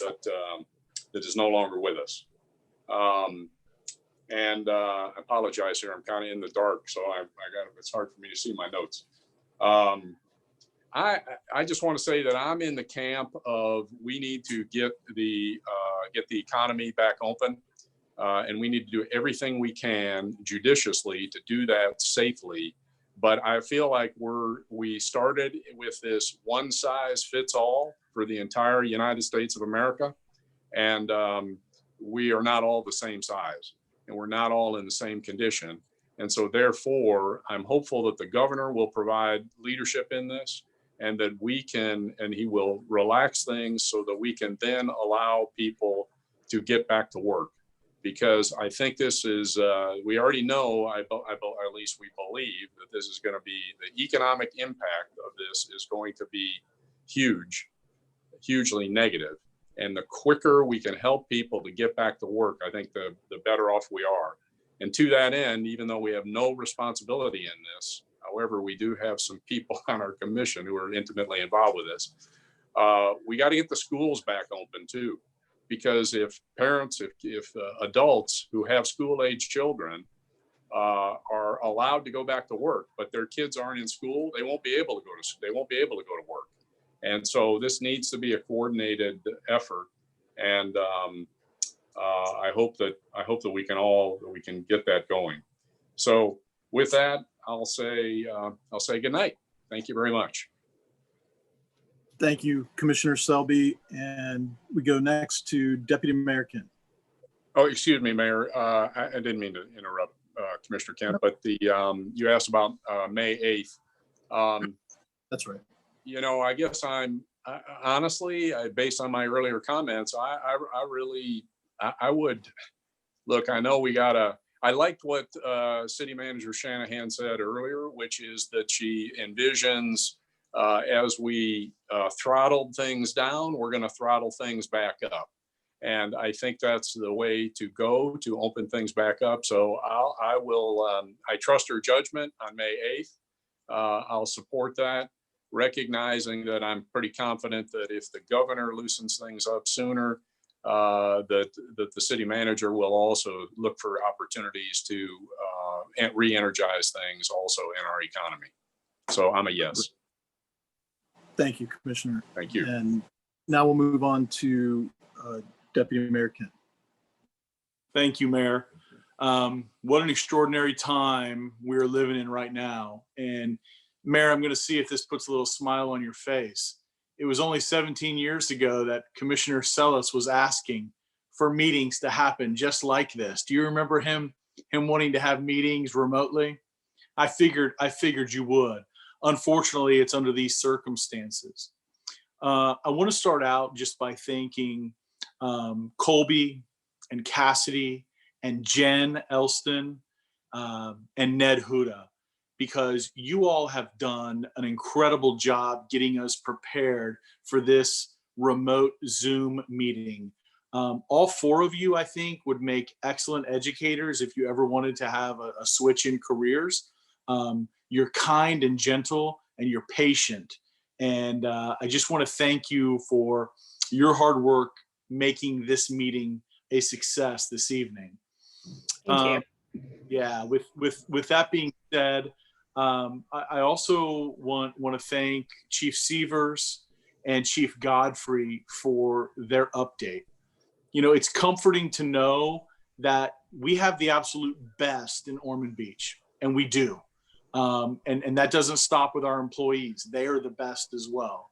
that is no longer with us. And I apologize here, I'm kind of in the dark, so it's hard for me to see my notes. I just want to say that I'm in the camp of, we need to get the economy back open, and we need to do everything we can judiciously to do that safely. But I feel like we started with this one size fits all for the entire United States of America, and we are not all the same size, and we're not all in the same condition. And so therefore, I'm hopeful that the governor will provide leadership in this, and that he will relax things so that we can then allow people to get back to work. Because I think this is, we already know, at least we believe, that this is going to be, the economic impact of this is going to be hugely negative. And the quicker we can help people to get back to work, I think the better off we are. And to that end, even though we have no responsibility in this, however, we do have some people on our commission who are intimately involved with this, we got to get the schools back open too. Because if parents, if adults who have school-age children are allowed to go back to work, but their kids aren't in school, they won't be able to go to work. And so this needs to be a coordinated effort. And I hope that we can get that going. So with that, I'll say good night. Thank you very much. Thank you, Commissioner Selby. And we go next to Deputy Mayor Kent. Oh, excuse me, Mayor. I didn't mean to interrupt Commissioner Kent, but you asked about May 8th. That's right. I guess honestly, based on my earlier comments, I would look. I know I liked what City Manager Shanahan said earlier, which is that she envisions as we throttled things down, we're going to throttle things back up. And I think that's the way to go to open things back up. So I trust her judgment on May 8th. I'll support that, recognizing that I'm pretty confident that if the governor loosens things up sooner, that the city manager will also look for opportunities to re-energize things also in our economy. So I'm a yes. Thank you, Commissioner. Thank you. And now we'll move on to Deputy Mayor Kent. Thank you, Mayor. What an extraordinary time we're living in right now. And Mayor, I'm going to see if this puts a little smile on your face. It was only 17 years ago that Commissioner Sellis was asking for meetings to happen just like this. Do you remember him wanting to have meetings remotely? I figured you would. Unfortunately, it's under these circumstances. I want to start out just by thanking Colby and Cassidy and Jen Elston and Ned Huda, because you all have done an incredible job getting us prepared for this remote Zoom meeting. All four of you, I think, would make excellent educators if you ever wanted to have a switch in careers. You're kind and gentle, and you're patient. And I just want to thank you for your hard work making this meeting a success this evening. Thank you. Yeah, with that being said, I also want to thank Chief Sievers and Chief Godfrey for their update. You know, it's comforting to know that we have the absolute best in Ormond Beach, and we do. And that doesn't stop with our employees. They are the best as well.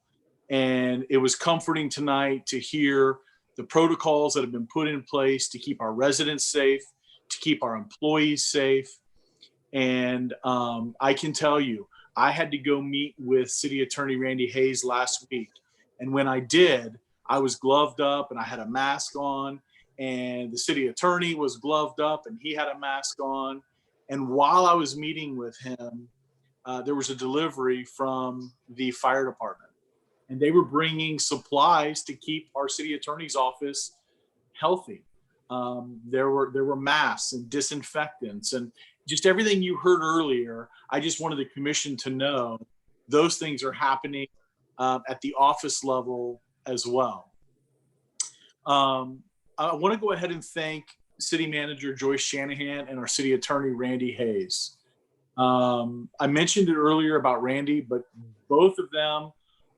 And it was comforting tonight to hear the protocols that have been put in place to keep our residents safe, to keep our employees safe. And I can tell you, I had to go meet with City Attorney Randy Hayes last week. And when I did, I was gloved up and I had a mask on, and the city attorney was gloved up and he had a mask on. And while I was meeting with him, there was a delivery from the fire department, and they were bringing supplies to keep our city attorney's office healthy. There were masks and disinfectants and just everything you heard earlier. I just wanted the commission to know those things are happening at the office level as well. I want to go ahead and thank City Manager Joyce Shanahan and our City Attorney Randy Hayes. I mentioned it earlier about Randy, but both of them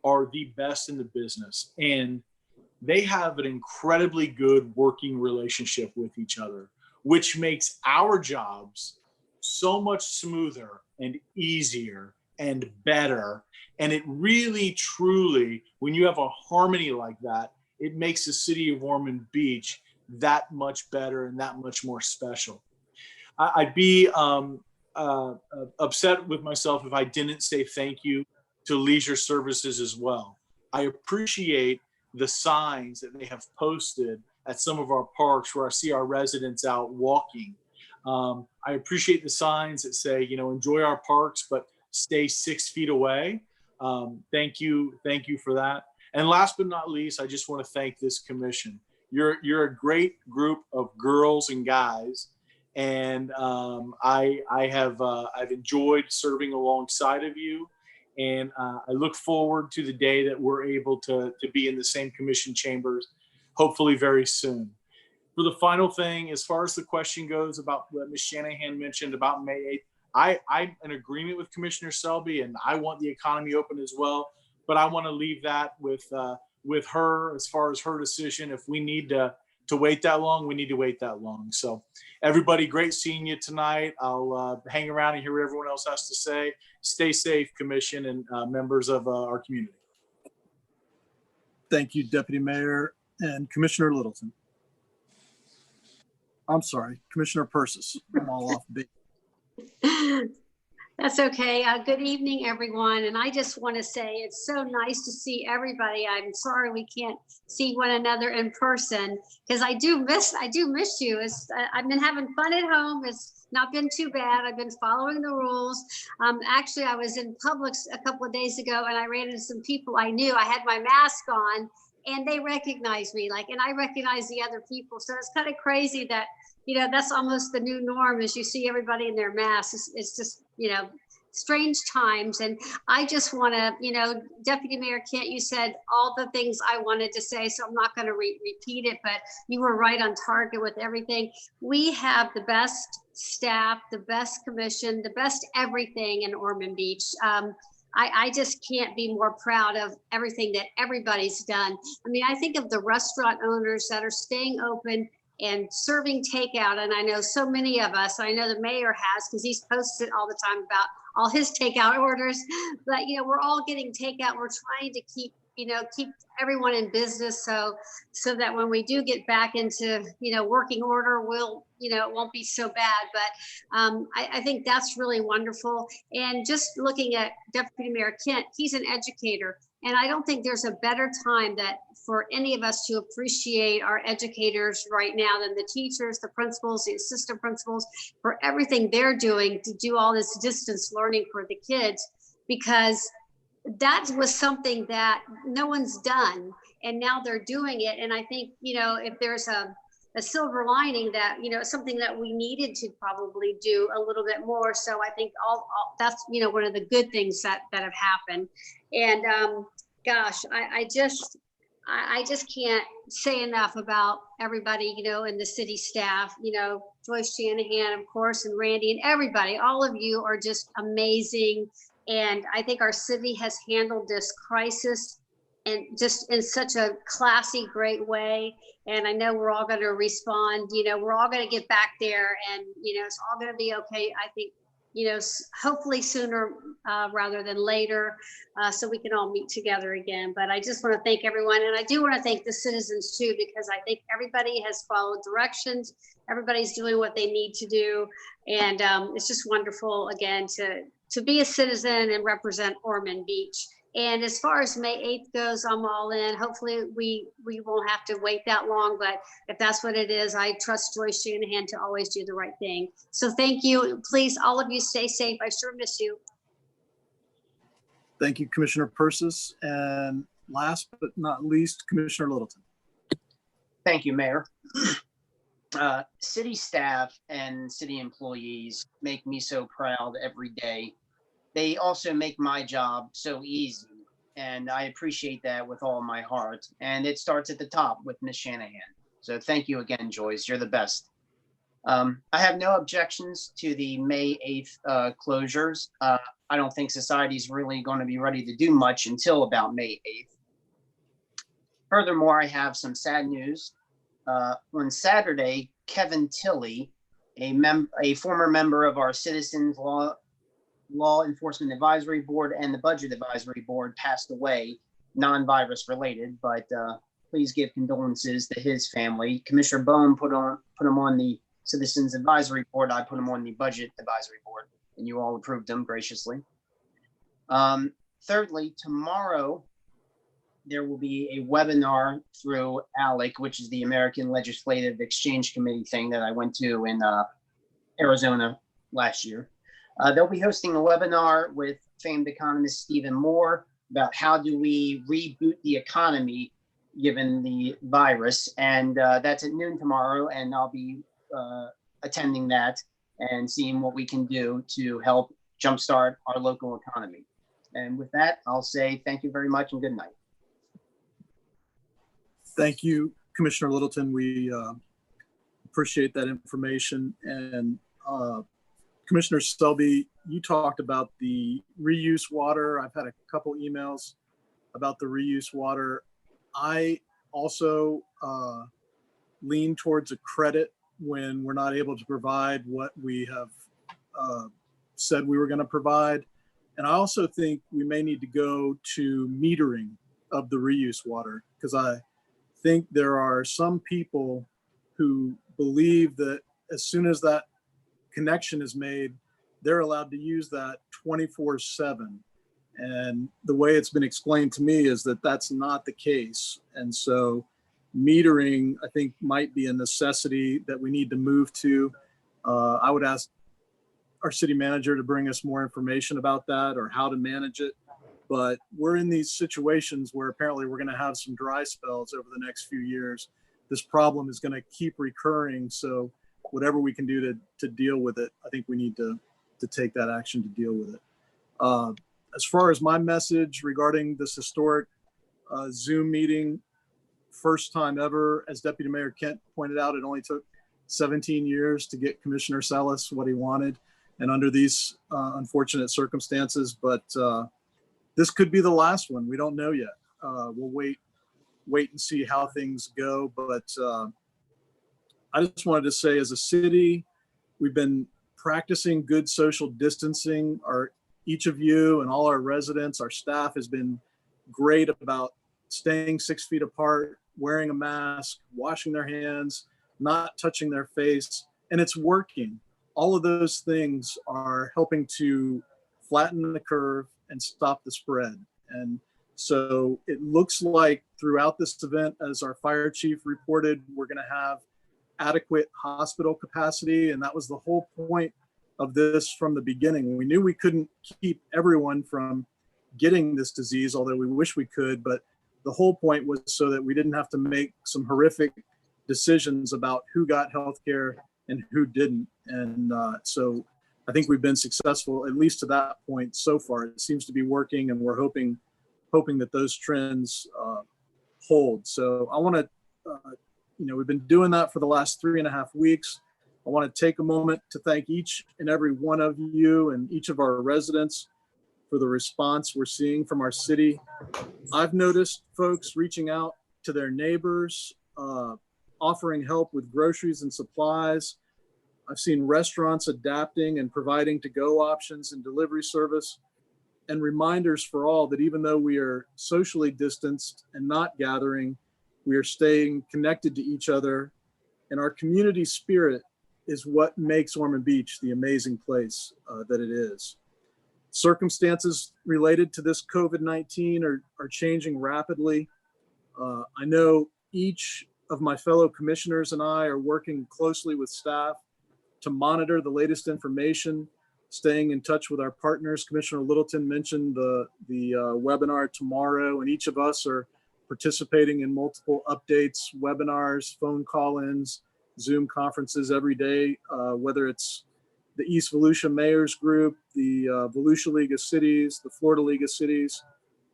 are the best in the business, and they have an incredibly good working relationship with each other, which makes our jobs so much smoother and easier and better. And it really, truly, when you have a harmony like that, it makes the city of Ormond Beach that much better and that much more special. I'd be upset with myself if I didn't say thank you to Leisure Services as well. I appreciate the signs that they have posted at some of our parks where I see our residents out walking. I appreciate the signs that say, you know, enjoy our parks, but stay 6 feet away. Thank you for that. And last but not least, I just want to thank this commission. You're a great group of girls and guys, and I've enjoyed serving alongside of you, and I look forward to the day that we're able to be in the same commission chambers, hopefully very soon. For the final thing, as far as the question goes about what Ms. Shanahan mentioned about May 8th, I'm in agreement with Commissioner Selby, and I want the economy open as well. But I want to leave that with her as far as her decision. If we need to wait that long, we need to wait that long. So everybody, great seeing you tonight. I'll hang around and hear what everyone else has to say. Stay safe, Commission and members of our community. Thank you, Deputy Mayor and Commissioner Littleton. I'm sorry, Commissioner Persis. I'm all off beat. That's okay. Good evening, everyone. And I just want to say it's so nice to see everybody. I'm sorry we can't see one another in person because I do miss you. I've been having fun at home. It's not been too bad. I've been following the rules. Actually, I was in Publix a couple of days ago and I ran into some people I knew. I had my mask on and they recognized me, and I recognize the other people. So it's kind of crazy that, you know, that's almost the new norm is you see everybody in their masks. It's just, you know, strange times. And I just want to, you know, Deputy Mayor Kent, you said all the things I wanted to say, so I'm not going to repeat it, but you were right on target with everything. We have the best staff, the best commission, the best everything in Ormond Beach. I just can't be more proud of everything that everybody's done. I mean, I think of the restaurant owners that are staying open and serving takeout. And I know so many of us, I know the mayor has, because he's posted all the time about all his takeout orders, but we're all getting takeout. We're trying to keep everyone in business so that when we do get back into working order, it won't be so bad. But I think that's really wonderful. And just looking at Deputy Mayor Kent, he's an educator, and I don't think there's a better time that for any of us to appreciate our educators right now than the teachers, the principals, the assistant principals, for everything they're doing to do all this distance learning for the kids, because that was something that no one's done, and now they're doing it. And I think, if there's a silver lining, that, something that we needed to probably do a little bit more. So I think all that's, one of the good things that have happened. And gosh, I just can't say enough about everybody, in the city staff, Joyce Shanahan, of course, and Randy, and everybody. All of you are just amazing. And I think our city has handled this crisis and just in such a classy, great way. And I know we're all going to respond, we're all going to get back there, and, it's all going to be okay. I think, hopefully sooner rather than later, so we can all meet together again. But I just want to thank everyone. And I do want to thank the citizens too, because I think everybody has followed directions. Everybody's doing what they need to do. And it's just wonderful, again, to be a citizen and represent Ormond Beach. And as far as May 8th goes, I'm all in. Hopefully we won't have to wait that long, but if that's what it is, I trust Joyce Shanahan to always do the right thing. So thank you. Please, all of you, stay safe. I sure miss you. Thank you, Commissioner Persis. And last but not least, Commissioner Littleton. Thank you, Mayor. City staff and city employees make me so proud every day. They also make my job so easy, and I appreciate that with all my heart. And it starts at the top with Ms. Shanahan. So thank you again, Joyce. You're the best. I have no objections to the May 8th closures. I don't think society's really going to be ready to do much until about May 8th. Furthermore, I have some sad news. On Saturday, Kevin Tilley, a former member of our Citizens Law Enforcement Advisory Board and the Budget Advisory Board, passed away, non-virus related, but please give condolences to his family. Commissioner Bone put him on the Citizens Advisory Board. I put him on the Budget Advisory Board, and you all approved him graciously. Thirdly, tomorrow, there will be a webinar through ALEC, which is the American Legislative Exchange Committee thing that I went to in Arizona last year. They'll be hosting a webinar with famed economist Stephen Moore about how do we reboot the economy given the virus. And that's at noon tomorrow, and I'll be attending that and seeing what we can do to help jumpstart our local economy. And with that, I'll say thank you very much and good night. Thank you, Commissioner Littleton. We appreciate that information. And Commissioner Selby, you talked about the reuse water. I've had a couple emails about the reuse water. I also lean towards a credit when we're not able to provide what we have said we were going to provide. And I also think we may need to go to metering of the reuse water, because I think there are some people who believe that as soon as that connection is made, they're allowed to use that 24/7. And the way it's been explained to me is that that's not the case. And so metering, I think, might be a necessity that we need to move to. I would ask our city manager to bring us more information about that or how to manage it. But we're in these situations where apparently we're going to have some dry spells over the next few years. This problem is going to keep recurring. So whatever we can do to deal with it, I think we need to take that action to deal with it. As far as my message regarding this historic Zoom meeting, first time ever, as Deputy Mayor Kent pointed out, it only took 17 years to get Commissioner Salas what he wanted, and under these unfortunate circumstances. But this could be the last one. We don't know yet. We'll wait and see how things go. But I just wanted to say, as a city, we've been practicing good social distancing. Each of you and all our residents, our staff has been great about staying 6 feet apart, wearing a mask, washing their hands, not touching their face, and it's working. All of those things are helping to flatten the curve and stop the spread. And so it looks like throughout this event, as our fire chief reported, we're going to have adequate hospital capacity. And that was the whole point of this from the beginning. We knew we couldn't keep everyone from getting this disease, although we wish we could, but the whole point was so that we didn't have to make some horrific decisions about who got healthcare and who didn't. And so I think we've been successful, at least to that point so far. It seems to be working, and we're hoping that those trends hold. So I want to, we've been doing that for the last 3.5 weeks. I want to take a moment to thank each and every one of you and each of our residents for the response we're seeing from our city. I've noticed folks reaching out to their neighbors, offering help with groceries and supplies. I've seen restaurants adapting and providing to-go options and delivery service, and reminders for all that even though we are socially distanced and not gathering, we are staying connected to each other, and our community spirit is what makes Ormond Beach the amazing place that it is. Circumstances related to this COVID-19 are changing rapidly. I know each of my fellow commissioners and I are working closely with staff to monitor the latest information, staying in touch with our partners. Commissioner Littleton mentioned the webinar tomorrow, and each of us are participating in multiple updates, webinars, phone call-ins, Zoom conferences every day, whether it's the East Volusia Mayor's Group, the Volusia League of Cities, the Florida League of Cities.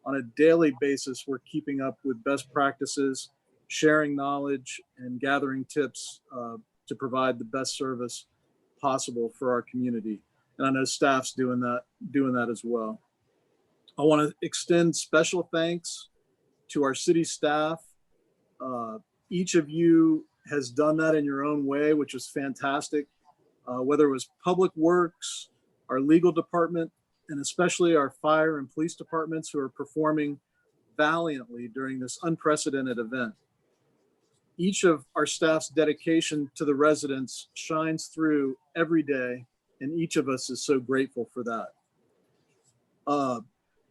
On a daily basis, we're keeping up with best practices, sharing knowledge, and gathering tips to provide the best service possible for our community. And I know staff's doing that as well. I want to extend special thanks to our city staff. Each of you has done that in your own way, which was fantastic. Whether it was Public Works, our legal department, and especially our fire and police departments, who are performing valiantly during this unprecedented event. Each of our staff's dedication to the residents shines through every day, and each of us is so grateful for that.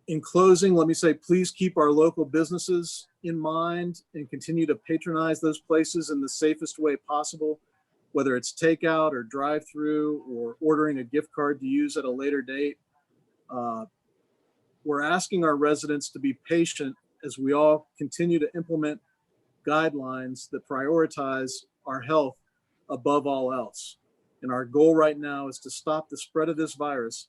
In closing, let me say, please keep our local businesses in mind and continue to patronize those places in the safest way possible, whether it's takeout or drive-through or ordering a gift card to use at a later date. We're asking our residents to be patient as we all continue to implement guidelines that prioritize our health above all else. And our goal right now is to stop the spread of this virus,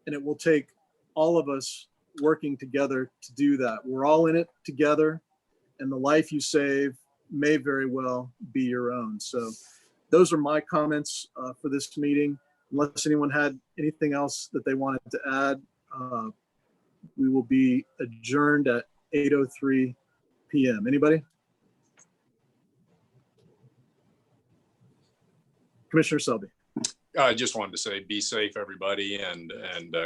and it will take all of us working together to do that. We're all in it together, and the life you save may very well be your own. So those are my comments for this meeting. Unless anyone had anything else that they wanted to add, we will be adjourned at 8:03 p.m. Anybody? Commissioner Selby. I just wanted to say, be safe, everybody, and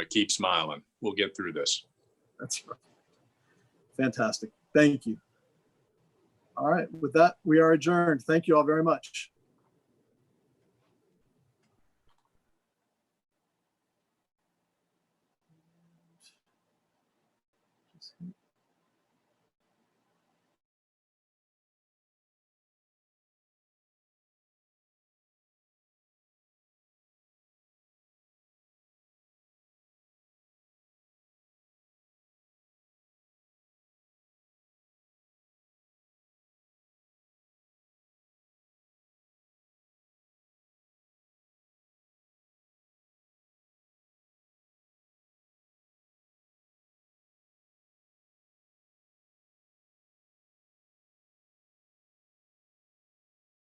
keep smiling. We'll get through this. That's right. Fantastic. Thank you. All right. With that, we are adjourned. Thank you all very much.